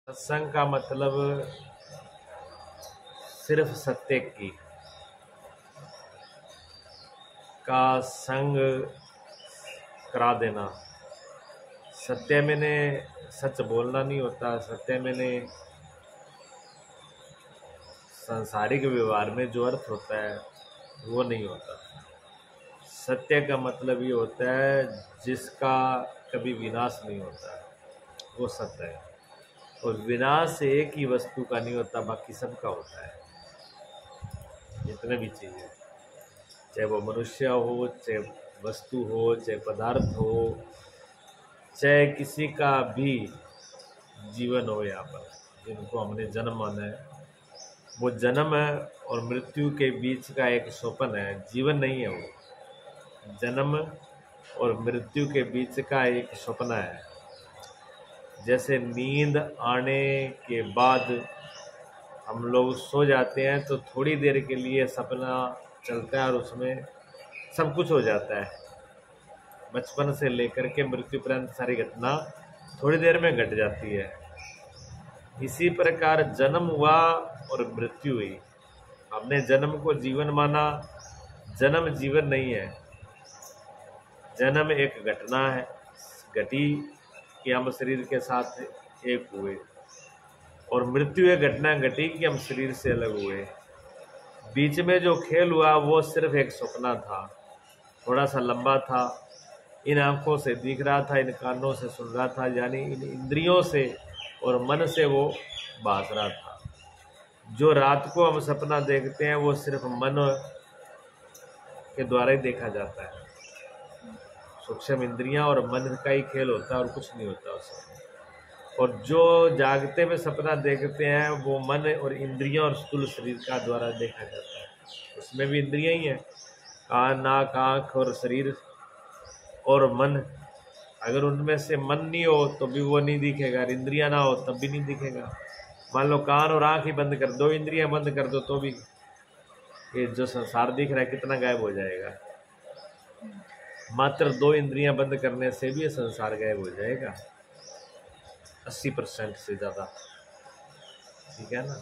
सत्संग का मतलब सिर्फ सत्य की का संग करा देना। सत्य मैंने सच बोलना नहीं होता। सत्य मैंने सांसारिक व्यवहार में जो अर्थ होता है वो नहीं होता। सत्य का मतलब ये होता है जिसका कभी विनाश नहीं होता, वो सत्य है। और विनाश एक ही वस्तु का नहीं होता, बाकी सबका होता है। जितने भी चीज़ें, चाहे वो मनुष्य हो, चाहे वस्तु हो, चाहे पदार्थ हो, चाहे किसी का भी जीवन हो, यहाँ पर जिनको हमने जन्म माना है, वो जन्म है और मृत्यु के बीच का एक स्वप्न है, जीवन नहीं है। वो जन्म और मृत्यु के बीच का एक स्वप्न है। जैसे नींद आने के बाद हम लोग सो जाते हैं तो थोड़ी देर के लिए सपना चलता है और उसमें सब कुछ हो जाता है। बचपन से लेकर के मृत्यु पर्यंत सारी घटना थोड़ी देर में घट जाती है। इसी प्रकार जन्म हुआ और मृत्यु हुई। हमने जन्म को जीवन माना, जन्म जीवन नहीं है। जन्म एक घटना है, घटी कि हम शरीर के साथ एक हुए, और मृत्यु एक घटना घटी कि हम शरीर से अलग हुए। बीच में जो खेल हुआ वो सिर्फ एक सपना था, थोड़ा सा लंबा था। इन आंखों से दिख रहा था, इन कानों से सुन रहा था, यानी इन इंद्रियों से और मन से वो भाग रहा था। जो रात को हम सपना देखते हैं वो सिर्फ मन के द्वारा ही देखा जाता है। सूक्ष्म इंद्रियां और मन का ही खेल होता है और कुछ नहीं होता उसमें। और जो जागते में सपना देखते हैं वो मन और इंद्रियां और स्थूल शरीर का द्वारा देखा जाता है। उसमें भी इंद्रियां ही हैं, कान, नाक, आँख और शरीर और मन। अगर उनमें से मन नहीं हो तो भी वो नहीं दिखेगा, इंद्रियां ना हो तब भी नहीं दिखेगा। मान लो कान और आँख ही बंद कर दो, इंद्रियां बंद कर दो, तो भी ये जो संसार दिख रहा है कितना गायब हो जाएगा। मात्र 2 इंद्रियां बंद करने से भी ये संसार गायब हो जाएगा, 80% से ज़्यादा। ठीक है ना?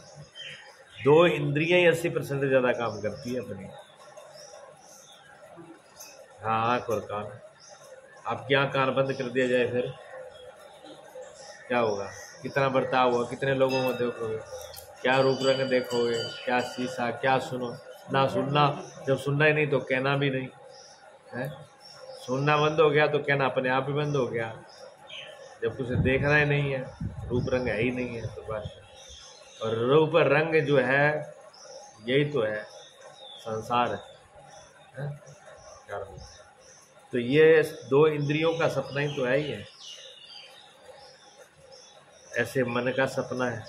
2 इंद्रियां ही 80% से ज़्यादा काम करती है अपनी। हाँ, आँख और कान। आप क्या कान बंद कर दिया जाए फिर क्या होगा? कितना बर्ताव होगा, कितने लोगों को देखोगे, क्या रूप रंग देखोगे, क्या शीशा, क्या सुनो ना। सुनना, जब सुनना ही नहीं तो कहना भी नहीं है। सुनना बंद हो गया तो कहना अपने आप ही बंद हो गया। जब कुछ देखना ही नहीं है, रूप रंग है ही नहीं है, तो बस। और रूप रंग जो है यही तो है संसार है? तो ये 2 इंद्रियों का सपना ही तो है ही है। ऐसे मन का सपना है,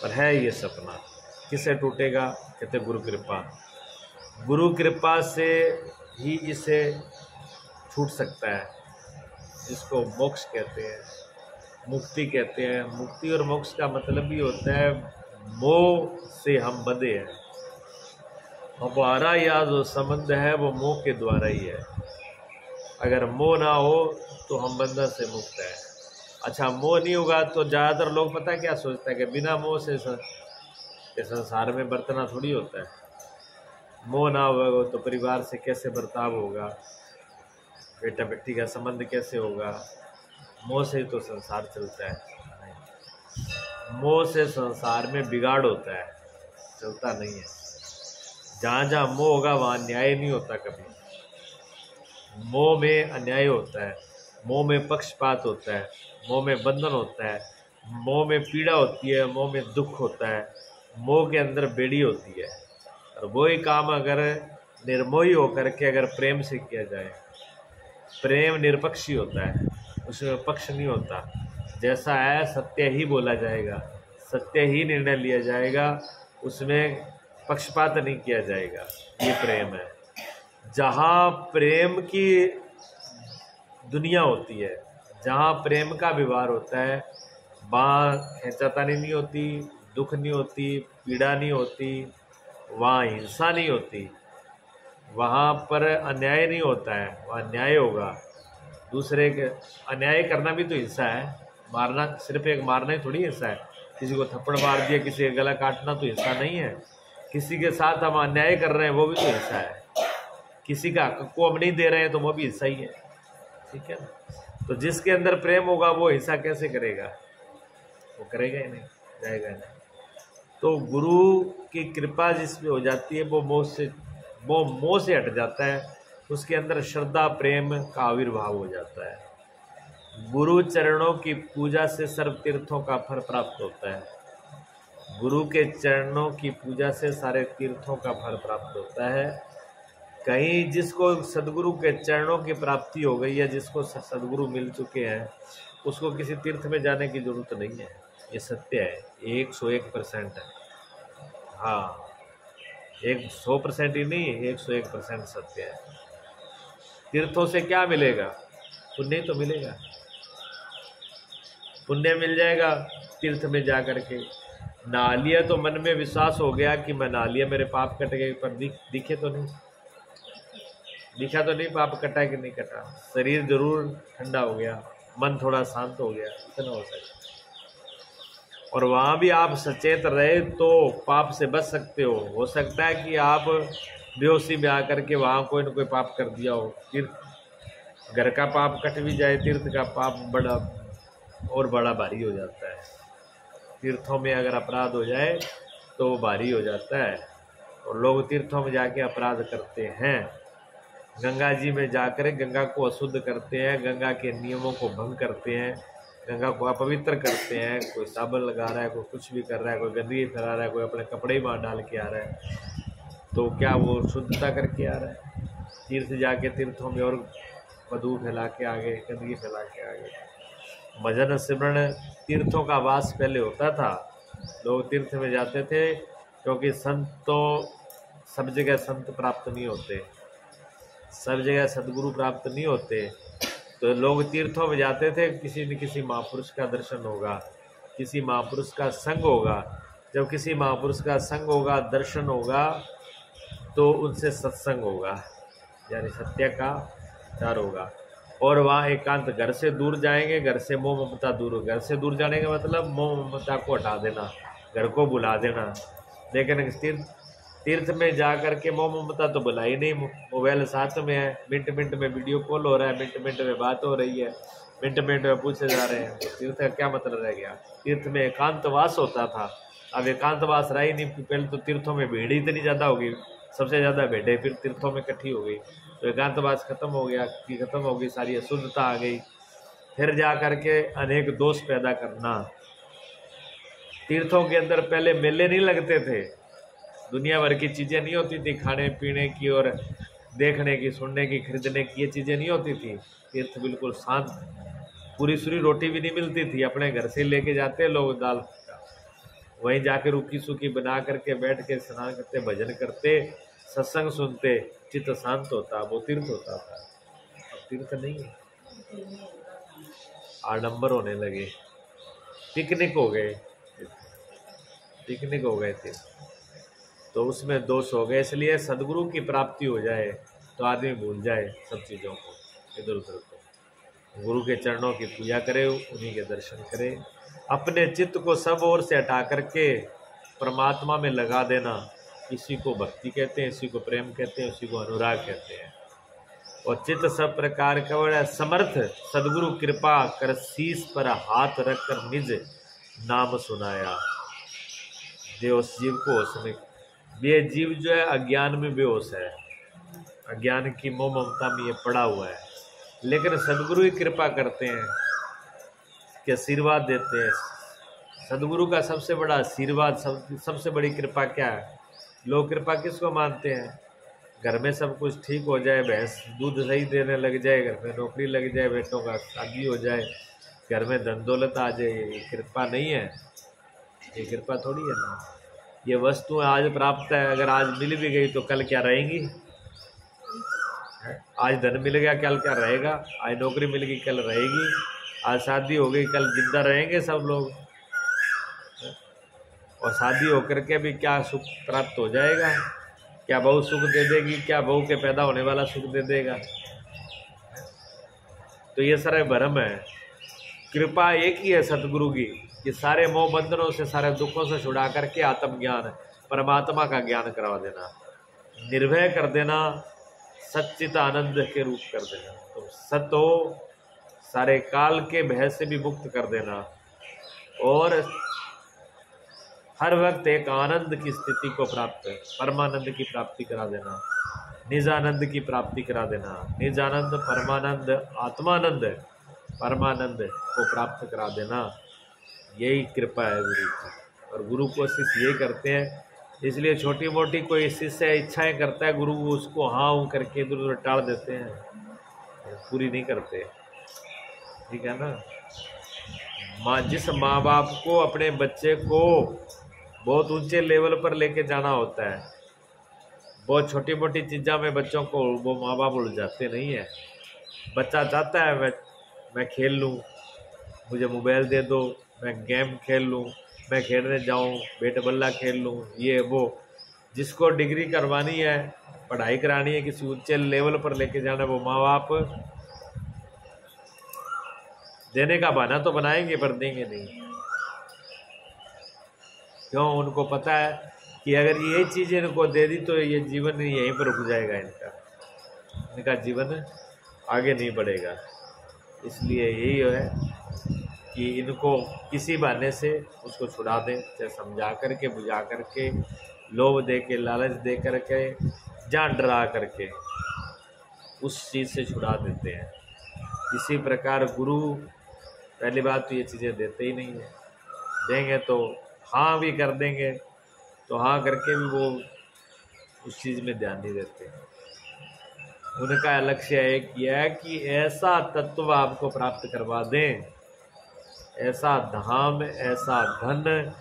पर है ये सपना। किससे टूटेगा? कहते गुरु कृपा। गुरु कृपा से ही इसे छूट सकता है, जिसको मोक्ष कहते हैं, मुक्ति कहते हैं। मुक्ति और मोक्ष का मतलब भी होता है मोह से हम बंधे हैं। हमारा यह जो संबंध है वो मोह के द्वारा ही है। अगर मोह ना हो तो हम बंधन से मुक्त है। अच्छा, मोह नहीं होगा तो ज़्यादातर लोग पता क्या सोचते हैं कि बिना मोह से संसार में बरतना थोड़ी होता है। मोह ना होगा तो परिवार से कैसे बर्ताव होगा, बेटा बेटी का संबंध कैसे होगा? मोह से ही तो संसार चलता है। मोह से संसार में बिगाड़ होता है, चलता नहीं है। जहाँ जहाँ मोह होगा वहाँ न्याय नहीं होता कभी। मोह में अन्याय होता है, मोह में पक्षपात होता है, मोह में बंधन होता है, मोह में पीड़ा होती है, मोह में दुख होता है, मोह के अंदर बेड़ी होती है। और वही काम अगर निर्मोही होकर के अगर प्रेम से किया जाए, प्रेम निरपक्षी होता है, उसमें पक्ष नहीं होता। जैसा है सत्य ही बोला जाएगा, सत्य ही निर्णय लिया जाएगा, उसमें पक्षपात नहीं किया जाएगा। ये प्रेम है। जहाँ प्रेम की दुनिया होती है, जहाँ प्रेम का व्यवहार होता है, वहाँ खींचातानी नहीं होती, दुख नहीं होती, पीड़ा नहीं होती, वहाँ हिंसा नहीं होती, वहाँ पर अन्याय नहीं होता है, वहाँ न्याय होगा। दूसरे के अन्याय करना भी तो हिंसा है। मारना सिर्फ एक मारना ही थोड़ी हिंसा है। किसी को थप्पड़ मार दिया, किसी का गला काटना तो हिंसा नहीं है। किसी के साथ हम अन्याय कर रहे हैं वो भी तो हिंसा है। किसी का हक को हम नहीं दे रहे हैं तो वो भी हिंसा ही है। ठीक है ना। तो जिसके अंदर प्रेम होगा वो हिंसा कैसे करेगा? वो करेगा ही नहीं, जाएगा ही नहीं। तो गुरु की कृपा जिसमें हो जाती है वो मोह से हट जाता है, उसके अंदर श्रद्धा प्रेम का आविर्भाव हो जाता है। गुरु चरणों की पूजा से सर्व तीर्थों का फल प्राप्त होता है। गुरु के चरणों की पूजा से सारे तीर्थों का फल प्राप्त होता है। कहीं जिसको सदगुरु के चरणों की प्राप्ति हो गई है, जिसको सदगुरु मिल चुके हैं, उसको किसी तीर्थ में जाने की जरूरत नहीं है। ये सत्य है, 101% है। हाँ, 100% ही नहीं, 101% सत्य है। तीर्थों से क्या मिलेगा? पुण्य तो मिलेगा, पुण्य मिल जाएगा तीर्थ में जा करके। नहा लिया तो मन में विश्वास हो गया कि मैं नहा लिया, मेरे पाप कट गए, पर दिखे तो नहीं, दिखा तो नहीं पाप कटा कि नहीं कटा। शरीर जरूर ठंडा हो गया, मन थोड़ा शांत हो गया, इतना हो सकता। और वहाँ भी आप सचेत रहे तो पाप से बच सकते हो सकता है कि आप बेहोशी में आकर के वहाँ कोई न कोई पाप कर दिया हो। तीर्थ घर का पाप कट भी जाए, तीर्थ का पाप बड़ा और बड़ा भारी हो जाता है। तीर्थों में अगर अपराध हो जाए तो वो भारी हो जाता है, और लोग तीर्थों में जाके अपराध करते हैं। गंगा जी में जाकर गंगा को अशुद्ध करते हैं, गंगा के नियमों को भंग करते हैं, गंगा को अपवित्र करते हैं। कोई साबुन लगा रहा है, कोई कुछ भी कर रहा है, कोई गंदगी फैला रहा है, कोई अपने कपड़े ही बाहर डाल के आ रहा है, तो क्या वो शुद्धता करके आ रहा है? तीर्थ जाके तीर्थों में और बदबू फैला के आगे, गंदगी फैला के आगे। भजन सिमरन तीर्थों का वास पहले होता था। लोग तीर्थ में जाते थे क्योंकि संत तो सब जगह संत प्राप्त नहीं होते, सब जगह सदगुरु प्राप्त नहीं होते। तो लोग तीर्थों में जाते थे, किसी न किसी महापुरुष का दर्शन होगा, किसी महापुरुष का संग होगा। जब किसी महापुरुष का संग होगा, दर्शन होगा, तो उनसे सत्संग होगा, यानी सत्य का प्रचार होगा। और वहाँ एकांत, घर से दूर जाएंगे, घर से मोह ममता दूर हो। घर से दूर जाने का मतलब मोह ममता को हटा देना, घर को बुला देना। लेकिन तीर्थ में जा कर के मोह ममता तो बुला ही नहीं। मोबाइल साथ में है, मिनट मिनट में वीडियो कॉल हो रहा है, मिनट मिनट में बात हो रही है, मिनट मिनट में पूछे जा रहे हैं। तीर्थ का क्या मतलब रह गया? तीर्थ में एकांतवास होता था, अब एकांतवास रहा ही नहीं। पहले तो तीर्थों में भीड़ इतनी ज़्यादा होगी, सबसे ज़्यादा भीड़ें फिर तीर्थों में इकट्ठी हो गई, तो एकांतवास खत्म हो गया, कि खत्म हो गई, सारी अशुद्धता आ गई। फिर जा कर के अनेक दोष पैदा करना। तीर्थों के अंदर पहले मेले नहीं लगते थे, दुनिया भर की चीज़ें नहीं होती थी, खाने पीने की और देखने की, सुनने की, खरीदने की, ये चीज़ें नहीं होती थी। तीर्थ बिल्कुल शांत, पूरी सूरी रोटी भी नहीं मिलती थी, अपने घर से लेके जाते लोग दाल, वहीं जाके रुकी सूखी बना करके बैठ के स्नान करते, भजन करते, सत्संग सुनते, चित्त शांत होता, वो तीर्थ होता था। अब तीर्थ नहीं है, आडंबर होने लगे, पिकनिक हो गए, पिकनिक हो गए थे, तो उसमें दोष हो गए। इसलिए सदगुरु की प्राप्ति हो जाए तो आदमी भूल जाए सब चीज़ों को, इधर उधर को। गुरु के चरणों की पूजा करे, उन्हीं के दर्शन करे, अपने चित्त को सब ओर से हटा करके परमात्मा में लगा देना। इसी को भक्ति कहते हैं, इसी को प्रेम कहते हैं, इसी को अनुराग कहते हैं। और चित्त सब प्रकार का समर्थ सदगुरु कृपा कर शीश पर हाथ रख कर निज नाम सुनाया। देवस जीव को उसमें, ये जीव जो है अज्ञान में बेहोश है, अज्ञान की मोह ममता में ये पड़ा हुआ है। लेकिन सदगुरु ही कृपा करते हैं कि आशीर्वाद देते हैं। सदगुरु का सबसे बड़ा आशीर्वाद, सबसे बड़ी कृपा क्या है? लोग कृपा किसको मानते हैं? घर में सब कुछ ठीक हो जाए, भैंस दूध सही देने लग जाए, घर में नौकरी लग जाए, बेटों का शादी हो जाए, घर में धन दौलत आ जाए, ये कृपा नहीं है, ये कृपा थोड़ी है ना। ये वस्तु आज प्राप्त है, अगर आज मिल भी गई तो कल क्या रहेंगी? आज धन मिल गया, कल क्या रहेगा? आज नौकरी मिल गई, कल रहेगी? आज शादी हो गई, कल जिंदा रहेंगे सब लोग? और शादी होकर के भी क्या सुख प्राप्त हो जाएगा? क्या बहू सुख दे देगी? क्या बहू के पैदा होने वाला सुख दे देगा? तो ये सारा भ्रम है। कृपा एक ही है सतगुरु की कि सारे मोह बंधनों से, सारे दुखों से छुड़ा करके आत्मज्ञान, परमात्मा का ज्ञान करवा देना, निर्भय कर देना, सच्चित आनंद के रूप कर देना। तो सत हो, सारे काल के भय से भी मुक्त कर देना और हर वक्त एक आनंद की स्थिति को प्राप्त, परमानंद की प्राप्ति करा देना, निजानंद की प्राप्ति करा देना, निजानंद, परमानंद, आत्मानंद, परमानंद को प्राप्त करा देना। यही कृपा है गुरु की। और गुरु कोशिश ये करते हैं, इसलिए छोटी मोटी कोई शिष्य इच्छाएं करता है, गुरु उसको हाँ हूँ करके इधर उधर टाल देते हैं, पूरी नहीं करते। ठीक है ना। जिस माँ बाप को अपने बच्चे को बहुत ऊंचे लेवल पर लेके जाना होता है, बहुत छोटी मोटी चीज़ों में बच्चों को वो माँ बाप उलझाते नहीं है। बच्चा चाहता है मैं खेल लूँ, मुझे मोबाइल दे दो, मैं गेम खेल लूँ, मैं खेलने जाऊँ, बैट बल्ला खेल लूँ, ये वो। जिसको डिग्री करवानी है, पढ़ाई करानी है, किसी ऊंचे लेवल पर लेके जाना, वो माँ बाप देने का बहाना तो बनाएंगे पर देंगे नहीं। क्यों? उनको पता है कि अगर ये चीज़ इनको दे दी तो ये जीवन यहीं पर रुक जाएगा, इनका जीवन आगे नहीं बढ़ेगा। इसलिए यही है कि इनको किसी बहाने से उसको छुड़ा दें, चाहे समझा करके, बुझा करके, लोभ दे के, लालच दे करके, जान डरा करके उस चीज़ से छुड़ा देते हैं। इसी प्रकार गुरु पहली बात तो ये चीज़ें देते ही नहीं है। देंगे तो हाँ भी कर देंगे, तो हाँ करके भी वो उस चीज़ में ध्यान नहीं देते। उनका लक्ष्य एक यह है कि ऐसा तत्व आपको प्राप्त करवा दें, ऐसा धाम, ऐसा धन,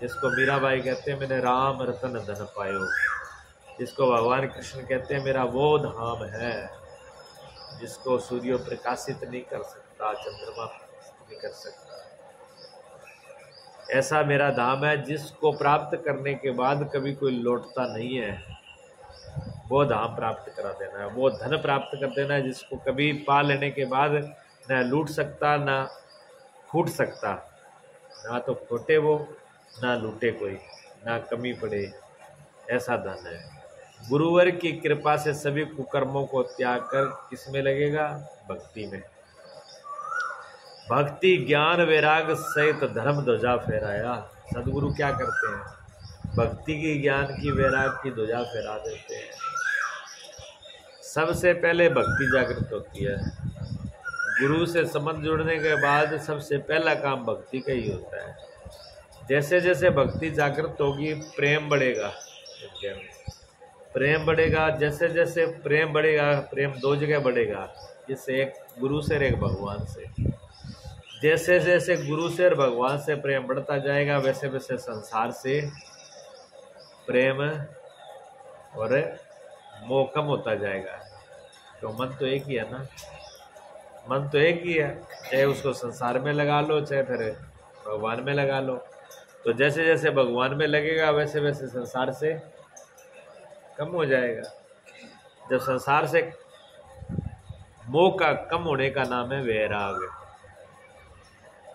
जिसको मीराबाई कहते हैं मैंने राम रतन धन पायो, जिसको भगवान कृष्ण कहते हैं मेरा वो धाम है जिसको सूर्य प्रकाशित नहीं कर सकता, चंद्रमा नहीं कर सकता। ऐसा मेरा धाम है जिसको प्राप्त करने के बाद कभी कोई लौटता नहीं है। वो धाम प्राप्त करा देना है, वो धन प्राप्त कर देना है जिसको कभी पा लेने के बाद न लूट सकता, ना फूट सकता, ना तो फूटे वो, ना लूटे कोई, ना कमी पड़े। ऐसा धन है। गुरुवर की कृपा से सभी कुकर्मों को त्याग कर किस में लगेगा? भक्ति में। भक्ति ज्ञान वैराग सहित धर्म ध्वजा फहराया। सदगुरु क्या करते हैं? भक्ति की, ज्ञान की, वैराग की ध्वजा फहरा देते हैं। सबसे पहले भक्ति जागृत होती है। गुरु से संबंध जुड़ने के बाद सबसे पहला काम भक्ति का ही होता है। जैसे जैसे भक्ति जागृत होगी प्रेम बढ़ेगा, प्रेम बढ़ेगा। जैसे जैसे प्रेम बढ़ेगा, प्रेम दो जगह बढ़ेगा, जिससे एक गुरु से और एक भगवान से। जैसे जैसे गुरु से और भगवान से प्रेम बढ़ता जाएगा, वैसे वैसे संसार से प्रेम और मोह कम होता जाएगा। तो मन तो एक ही है ना, मन तो एक ही है, चाहे उसको संसार में लगा लो, चाहे फिर भगवान में लगा लो। तो जैसे जैसे भगवान में लगेगा वैसे वैसे संसार से कम हो जाएगा। जब संसार से मोह का कम होने का नाम है वैराग।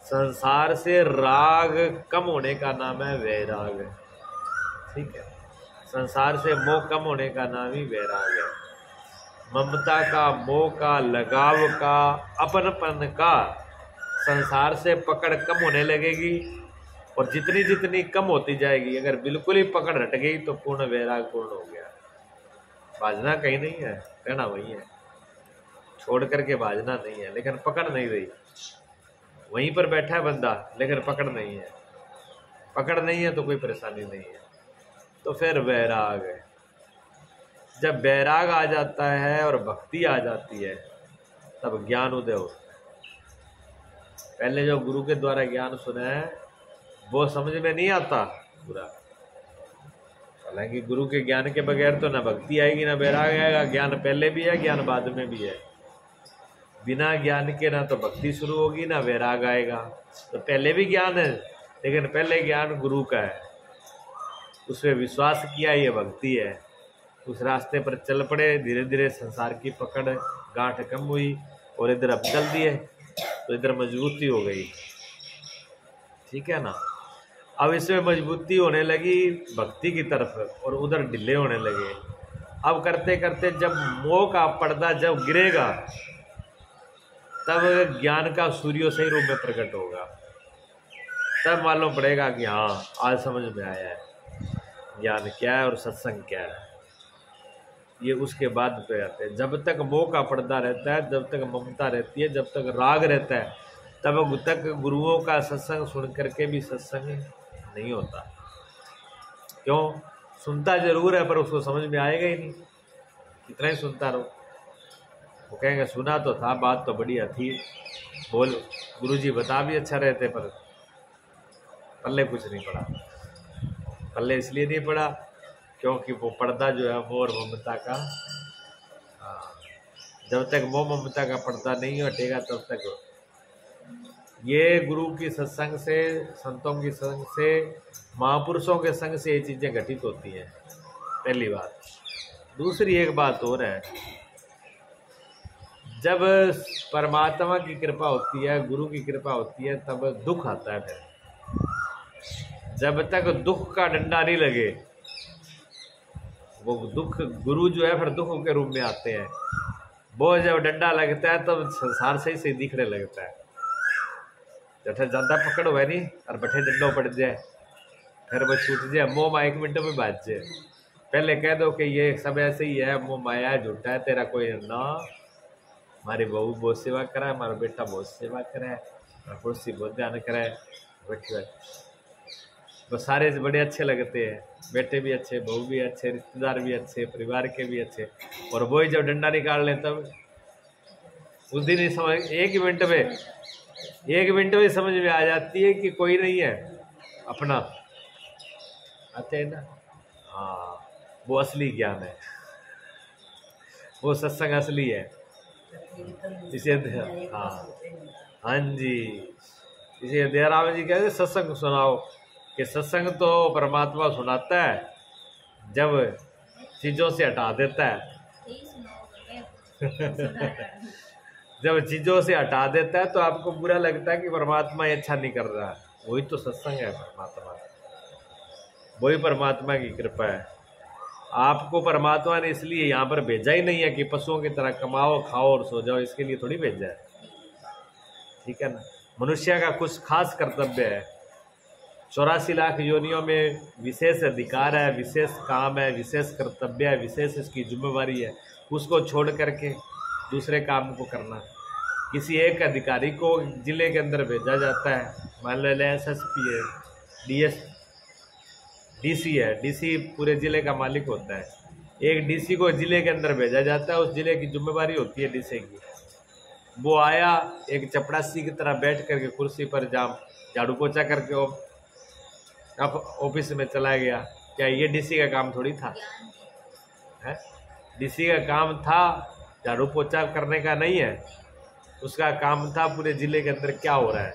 संसार से राग कम होने का नाम है वैराग। ठीक है, संसार से मोह कम होने का नाम ही वैराग है। ममता का, मोह का, लगाव का, अपनपन का संसार से पकड़ कम होने लगेगी। और जितनी जितनी कम होती जाएगी, अगर बिल्कुल ही पकड़ हट गई तो पूर्ण वैराग पूर्ण हो गया। भाजना कहीं नहीं है, कहना वही है, छोड़ करके भाजना नहीं है। लेकिन पकड़ नहीं रही, वहीं पर बैठा है बंदा, लेकिन पकड़ नहीं है। पकड़ नहीं है तो कोई परेशानी नहीं है। तो फिर वैराग है। जब वैराग आ जाता है और भक्ति आ जाती है, तब ज्ञान उदय होता है। पहले जो गुरु के द्वारा ज्ञान सुना है वो समझ में नहीं आता पूरा। हालांकि गुरु के ज्ञान के बगैर तो ना भक्ति आएगी ना वैराग आएगा। ज्ञान पहले भी है, ज्ञान बाद में भी है। बिना ज्ञान के ना तो भक्ति शुरू होगी ना वैराग आएगा। तो पहले भी ज्ञान है, लेकिन पहले ज्ञान गुरु का है, उसमें विश्वास किया, ये भक्ति है। उस रास्ते पर चल पड़े, धीरे धीरे संसार की पकड़ गांठ कम हुई और इधर अब चल दिए। तो इधर मजबूती हो गई, ठीक है ना। अब इसमें मजबूती होने लगी भक्ति की तरफ और उधर ढीले होने लगे। अब करते करते जब मोह का पर्दा जब गिरेगा तब ज्ञान का सूर्य सही रूप में प्रकट होगा, तब मालूम पड़ेगा कि हाँ आज समझ में आया है ज्ञान क्या है और सत्संग क्या है। ये उसके बाद पे आते हैं। जब तक मोह का पर्दा रहता है, जब तक ममता रहती है, जब तक राग रहता है, तब तक गुरुओं का सत्संग सुन करके भी सत्संग नहीं होता। क्यों? सुनता जरूर है पर उसको समझ में आएगा ही नहीं, कितना ही सुनता रहो। वो कहेंगे सुना तो था, बात तो बढ़िया थी, बोल गुरुजी बता भी अच्छा रहते, पर पल्ले कुछ नहीं पड़ा। पल्ले इसलिए नहीं पड़ा क्योंकि वो पर्दा जो है मोह और ममता का, जब तक मोह ममता का पर्दा नहीं हटेगा तब तक ये गुरु की सत्संग से, संतों की संग से, महापुरुषों के संग से ये चीज़ें घटित होती हैं, पहली बात। दूसरी एक बात और है, जब परमात्मा की कृपा होती है, गुरु की कृपा होती है, तब दुख आता है। फिर जब तक दुख का डंडा नहीं लगे, वो दुख गुरु जो है फिर दुख के रूप में आते हैं। वो जब डंडा लगता है तब संसार से दिखने लगता है। जैसे ज़्यादा पकड़ हुआ नहीं और बैठे डंडो पड़ जाए, फिर वो छूट जाए, मोह माया 1 मिनट में बाज जाए। पहले कह दो कि ये सब ऐसे ही है, मोह माया झूठा है, तेरा कोई ना। हमारी बहू बहुत सेवा करा है, हमारा बेटा बहुत सेवा करा है, हमारा कुर्सी बहुत ध्यान करा है, बैठे वो सारे बड़े अच्छे लगते हैं, बेटे भी अच्छे, बहू भी अच्छे, रिश्तेदार भी अच्छे, परिवार के भी अच्छे। और वही जब डंडा निकाल लें तब उस दिन ही समझ, 1 मिनट में समझ में आ जाती है कि कोई नहीं है अपना। आते हैं ना, हाँ, वो असली ज्ञान है, वो सत्संग असली है। इसे हाँ जी, इसे दयाराम जी कहते सत्संग सुनाओ, कि सत्संग तो परमात्मा सुनाता है जब चीज़ों से हटा देता है। जब चीज़ों से हटा देता है तो आपको बुरा लगता है कि परमात्मा ये अच्छा नहीं कर रहा है। वही तो सत्संग है, परमात्मा, वही परमात्मा की कृपा है। आपको परमात्मा ने इसलिए यहाँ पर भेजा ही नहीं है कि पशुओं की तरह कमाओ, खाओ और सो जाओ, इसके लिए थोड़ी भेजा है, ठीक है ना। मनुष्य का कुछ खास कर्तव्य है, 84 लाख योनियों में विशेष अधिकार है, विशेष काम है, विशेष कर्तव्य है, विशेष इसकी जिम्मेवारी है। उसको छोड़ करके दूसरे काम को करना। किसी एक अधिकारी को जिले के अंदर भेजा जाता है, मान लो SSP है, DC है, DC पूरे ज़िले का मालिक होता है। एक DC को ज़िले के अंदर भेजा जाता है, उस ज़िले की जिम्मेवारी होती है DC की। वो आया एक चपड़ासी की तरह बैठ करके कुर्सी पर झाड़ू पोछा करके अब ऑफिस में चला गया। क्या ये DC का काम थोड़ी था है? DC का काम था झाड़ू पोछा करने का नहीं है, उसका काम था पूरे ज़िले के अंदर क्या हो रहा है,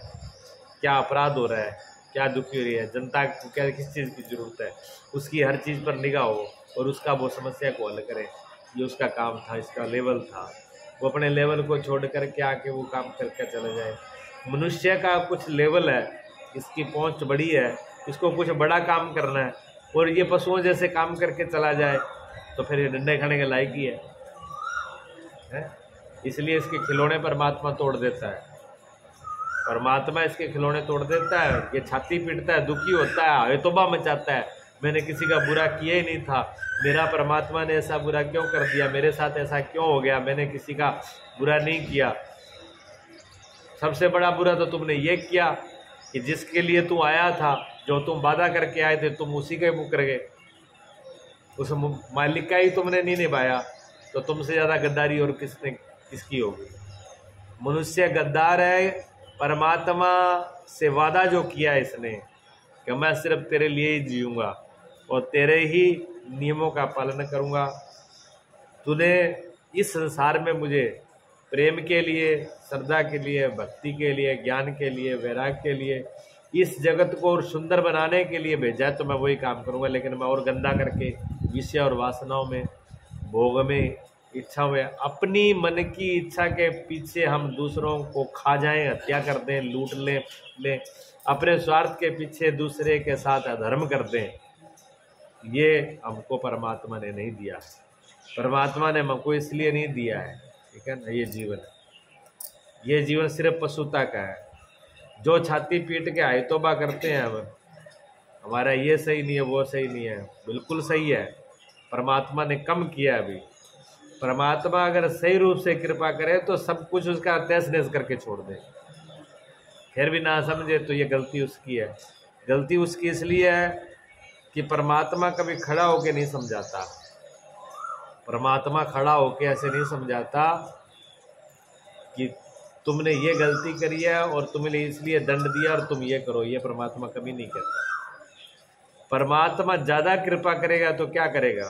क्या अपराध हो रहा है, क्या दुखी हो रही है जनता को, क्या किस चीज़ की ज़रूरत है, उसकी हर चीज़ पर निगाह हो और उसका वो समस्या को हल करे। ये उसका काम था, इसका लेवल था। वो अपने लेवल को छोड़ करके आके वो काम करके चले जाए। मनुष्य का कुछ लेवल है, इसकी पहुंच बड़ी है, इसको कुछ बड़ा काम करना है, और ये पशुओं जैसे काम करके चला जाए तो फिर ये डंडे खाने के लायक ही है? इसलिए इसके खिलौने परमात्मा तोड़ देता है। परमात्मा इसके खिलौने तोड़ देता है, ये छाती पीटता है, दुखी होता है, हाय तौबा मचाता है, मैंने किसी का बुरा किया ही नहीं था, मेरा परमात्मा ने ऐसा बुरा क्यों कर दिया, मेरे साथ ऐसा क्यों हो गया, मैंने किसी का बुरा नहीं किया। सबसे बड़ा बुरा तो तुमने ये किया कि जिसके लिए तू आया था, जो तुम वादा करके आए थे, तुम उसी के मुकर गए, उस मालिक का ही तुमने नहीं निभाया, तो तुमसे ज़्यादा गद्दारी और किसकी होगी। मनुष्य गद्दार है, परमात्मा से वादा जो किया है इसने कि मैं सिर्फ तेरे लिए ही जीऊँगा और तेरे ही नियमों का पालन करूँगा। तूने इस संसार में मुझे प्रेम के लिए, श्रद्धा के लिए, भक्ति के लिए, ज्ञान के लिए, वैराग के लिए, इस जगत को और सुंदर बनाने के लिए भेजा है, तो मैं वही काम करूँगा। लेकिन मैं और गंदा करके विषय और वासनाओं में, भोग में इच्छा में, अपनी मन की इच्छा के पीछे हम दूसरों को खा जाएं, हत्या कर दें, लूट लें, अपने स्वार्थ के पीछे दूसरे के साथ अधर्म कर दें, ये हमको परमात्मा ने नहीं दिया। परमात्मा ने हमको इसलिए नहीं दिया है, ठीक है ना। ये जीवन है, ये जीवन सिर्फ पशुता का है। जो छाती पीट के हाय तौबा करते हैं हम, हमारा ये सही नहीं है, वो सही नहीं है, बिल्कुल सही है। परमात्मा ने कम किया अभी। परमात्मा अगर सही रूप से कृपा करे तो सब कुछ उसका तहस नहस करके छोड़ दे, फिर भी ना समझे तो ये गलती उसकी है। गलती उसकी इसलिए है कि परमात्मा कभी खड़ा होके नहीं समझाता। परमात्मा खड़ा होके ऐसे नहीं समझाता कि तुमने ये गलती करी है और तुमने इसलिए दंड दिया और तुम ये करो, ये परमात्मा कभी नहीं कहता। परमात्मा ज़्यादा कृपा करेगा तो क्या करेगा,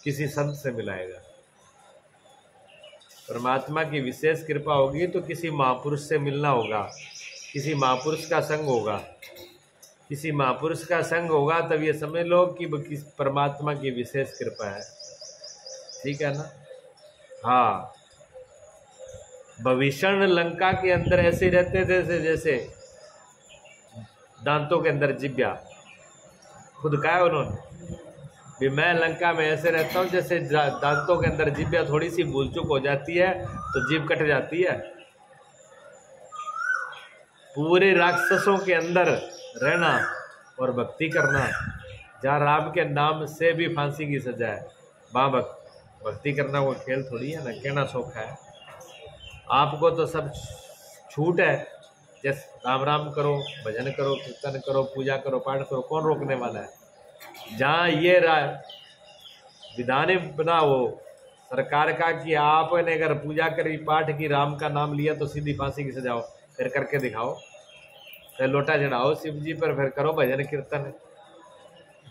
किसी संत से मिलाएगा। परमात्मा की विशेष कृपा होगी तो किसी महापुरुष से मिलना होगा, किसी महापुरुष का संग होगा, किसी महापुरुष का संग होगा, तब ये समझ लो कि परमात्मा की विशेष कृपा है, ठीक है ना। हाँ, भविष्य लंका के अंदर ऐसे ही रहते थे जैसे दांतों के अंदर जिब्या। खुद कहा उन्होंने भी मैं लंका में ऐसे रहता हूँ जैसे दांतों के अंदर जिब्या, थोड़ी सी भूल चूक हो जाती है तो जीभ कट जाती है। पूरे राक्षसों के अंदर रहना और भक्ति करना, जहाँ राम के नाम से भी फांसी की सजा है, वहाँ भक्ति करना वो खेल थोड़ी है ना, कहना सौखा है। आपको तो सब छूट है, जैसे राम राम करो, भजन करो, कीर्तन करो, पूजा करो, पाठ करो, कौन रोकने वाला है। जहाँ ये विधान बना हो सरकार का कि आपने अगर पूजा करी, पाठ की, राम का नाम लिया तो सीधी फांसी की सजा हो, फिर करके दिखाओ, फिर लोटा चढ़ाओ शिव जी पर, फिर करो भजन कीर्तन,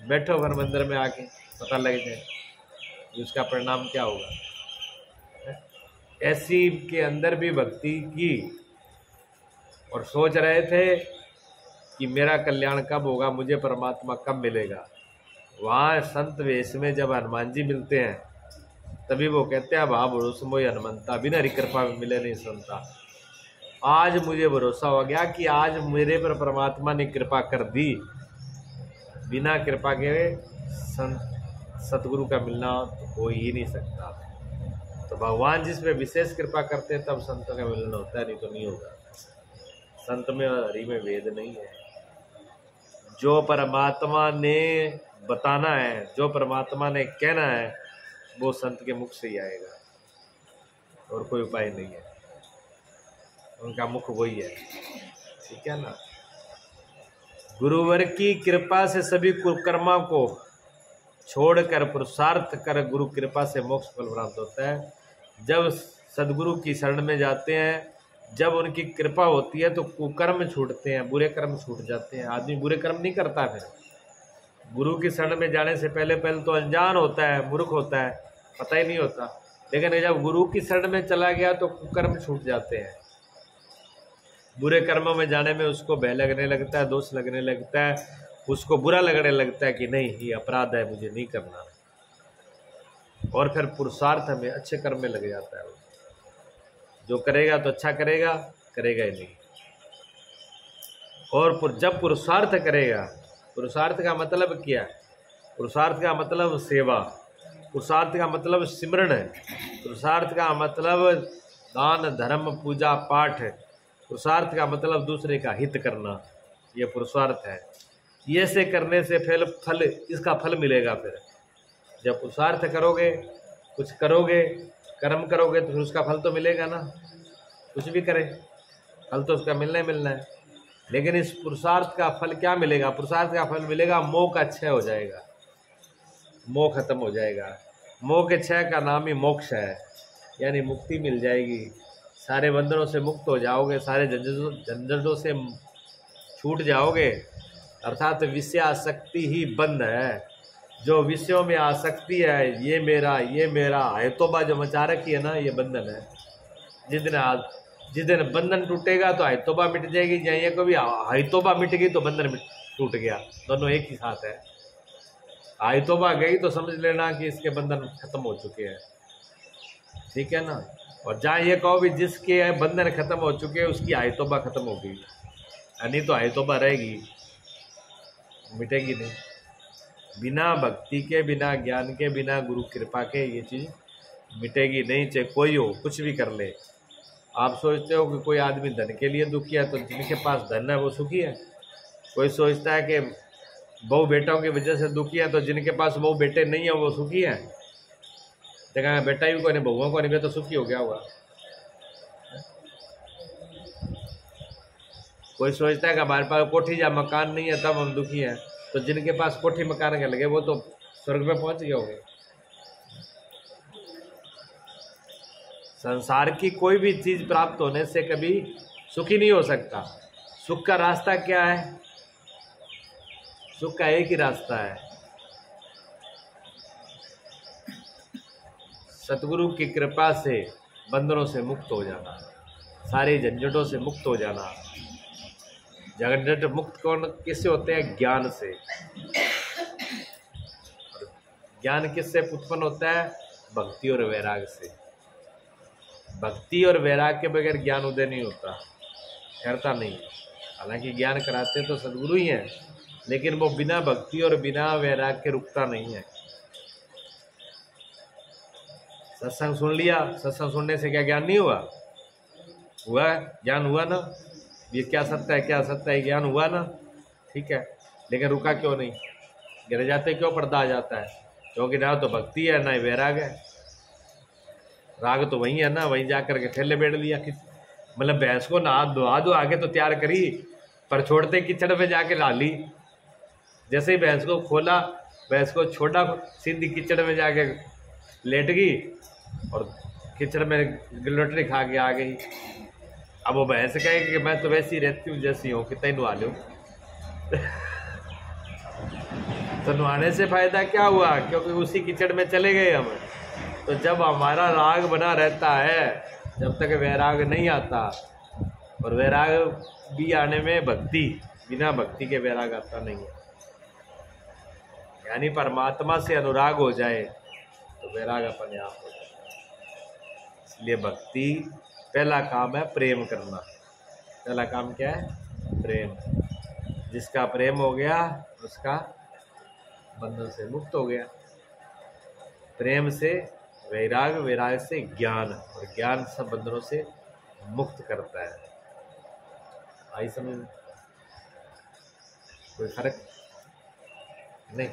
बैठो फिर मंदिर में आके, पता लग जाए उसका परिणाम क्या होगा। ऐसी के अंदर भी भक्ति की और सोच रहे थे कि मेरा कल्याण कब होगा, मुझे परमात्मा कब मिलेगा। वहाँ संत वेश में जब हनुमान जी मिलते हैं तभी वो कहते हैं भा भरोसा मोहि हनुमंता, बिना हरि कृपा मिले नहीं संता। आज मुझे भरोसा हो गया कि आज मेरे पर परमात्मा ने कृपा कर दी, बिना कृपा के सतगुरु का मिलना तो हो ही नहीं सकता। तो भगवान जिस पे विशेष कृपा करते हैं तब संतों का मिलना होता है, नहीं तो नहीं होगा। संत में और हरि में भेद नहीं है। जो परमात्मा ने बताना है, जो परमात्मा ने कहना है, वो संत के मुख से ही आएगा और कोई उपाय नहीं है। उनका मुख वही है, ठीक है ना। गुरुवर की कृपा से सभी कुकर्मा को छोड़कर पुरुषार्थ कर गुरु कृपा से मोक्ष फल प्राप्त होता है। जब सदगुरु की शरण में जाते हैं, जब उनकी कृपा होती है तो कुकर्म छूटते हैं, बुरे कर्म छूट जाते हैं। आदमी बुरे कर्म नहीं करता। फिर गुरु की शरण में जाने से पहले तो अनजान होता है, मूर्ख होता है, पता ही नहीं होता। लेकिन जब गुरु की शरण में चला गया तो कुकर्म छूट जाते हैं। बुरे कर्मों में जाने में उसको भय लगने लगता है, दोष लगने लगता है, उसको बुरा लगने लगता है कि नहीं ये अपराध है, मुझे नहीं करना। और फिर पुरुषार्थ में अच्छे कर्म में लग जाता है। जो करेगा तो अच्छा करेगा, करेगा ही नहीं। और जब पुरुषार्थ करेगा, पुरुषार्थ का मतलब क्या है? पुरुषार्थ का मतलब सेवा, पुरुषार्थ का मतलब सिमरन है, पुरुषार्थ का मतलब दान धर्म पूजा पाठ है, पुरुषार्थ का मतलब दूसरे का हित करना, ये पुरुषार्थ है। ये से करने से फल इसका फल मिलेगा। फिर जब पुरुषार्थ करोगे, कुछ करोगे, कर्म करोगे तो फिर उसका फल तो मिलेगा ना। कुछ भी करें फल तो उसका मिलना ही मिलना है। लेकिन इस पुरुषार्थ का फल क्या मिलेगा? पुरुषार्थ का फल मिलेगा मोह का क्षय हो जाएगा, मोह खत्म हो जाएगा। मोह के क्षय का नाम ही मोक्ष है, यानी मुक्ति मिल जाएगी। सारे बंधनों से मुक्त हो जाओगे, सारे झंझटों से छूट जाओगे। अर्थात विषय आसक्ति ही बंध है। जो विषयों में आसक्ति है, ये मेरा हैतोबा जो मचा रखी है ना, ये बंधन है। जिस दिन बंधन टूटेगा तो हैतोबा मिट जाएगी। जाइए कभी हैतोबा मिट गई तो बंधन टूट गया, दोनों एक ही साथ है। हैतोबा गई तो समझ लेना कि इसके बंधन खत्म हो चुके हैं। ठीक है ना। और जहाँ ये कहो भी जिसके बंधन खत्म हो चुके हैं उसकी आय तौबा खत्म हो गई, नहीं तो आय तौबा रहेगी, मिटेगी नहीं। बिना भक्ति के, बिना ज्ञान के, बिना गुरु कृपा के ये चीज़ मिटेगी नहीं, चाहे कोई हो, कुछ भी कर ले। आप सोचते हो कि कोई आदमी धन के लिए दुखी है, तो जिनके पास धन है वो सुखी है। कोई सोचता है कि बहू बेटाओं की वजह से दुखी है, तो जिनके पास बहू बेटे नहीं है वो सुखी है। देखा बेटा ही को नहीं, बहुओं को नहीं, तो सुखी हो गया हुआ। कोई सोचता है कि हमारे पास कोठी या मकान नहीं है तब हम दुखी हैं, तो जिनके पास कोठी मकान के लगे वो तो स्वर्ग में पहुंच गए होंगे। संसार की कोई भी चीज प्राप्त होने से कभी सुखी नहीं हो सकता। सुख का रास्ता क्या है? सुख का एक ही रास्ता है, सतगुरु की कृपा से बंधनों से मुक्त हो जाना, सारे झंझटों से मुक्त हो जाना। झंझट मुक्त कौन किससे होते हैं? ज्ञान से। ज्ञान किससे उत्पन्न होता है? भक्ति और वैराग से। भक्ति और वैराग के बगैर ज्ञान उदय नहीं होता, करता नहीं। हालांकि ज्ञान कराते तो सदगुरु ही हैं, लेकिन वो बिना भक्ति और बिना वैराग के रुकता नहीं है। सत्संग सुन लिया, सत्संग सुनने से क्या ज्ञान नहीं हुआ? हुआ, ज्ञान हुआ ना। ये क्या सत्य है, क्या सत्य है, ज्ञान हुआ ना, ठीक है। लेकिन रुका क्यों नहीं? गिर जाते क्यों? पर्दा आ जाता है, क्योंकि ना तो भक्ति है ना ही वैराग है। राग तो वही है ना, वहीं जा करके ठेले बैठ लिया। मतलब भैंस को नहा धुआ दो आगे तो तैयार करी, पर छोड़ते कीचड़ में जाके डाली। जैसे ही भैंस को खोला, भैंस को छोड़ा, सीधी कीचड़ में जाके लेट गई और कीचड़ में गिलोटरी खा के आ गई। अब वो भैंस कहे कि मैं तो वैसी रहती हूँ जैसी हूँ, कितना ही नुआ लो। तो नुआने से फायदा क्या हुआ? क्योंकि उसी कीचड़ में चले गए हम। तो जब हमारा राग बना रहता है, जब तक वैराग नहीं आता, और वैराग भी आने में भक्ति, बिना भक्ति के वैराग आता नहीं है। यानी परमात्मा से अनुराग हो जाए तो वैराग अपने आप हो जाए। इसलिए भक्ति पहला काम है, प्रेम करना। पहला काम क्या है? प्रेम। जिसका प्रेम हो गया उसका बंधन से मुक्त हो गया। प्रेम से वैराग, वैराग से ज्ञान, और ज्ञान सब बंधनों से मुक्त करता है। आई समझ? कोई फर्क नहीं।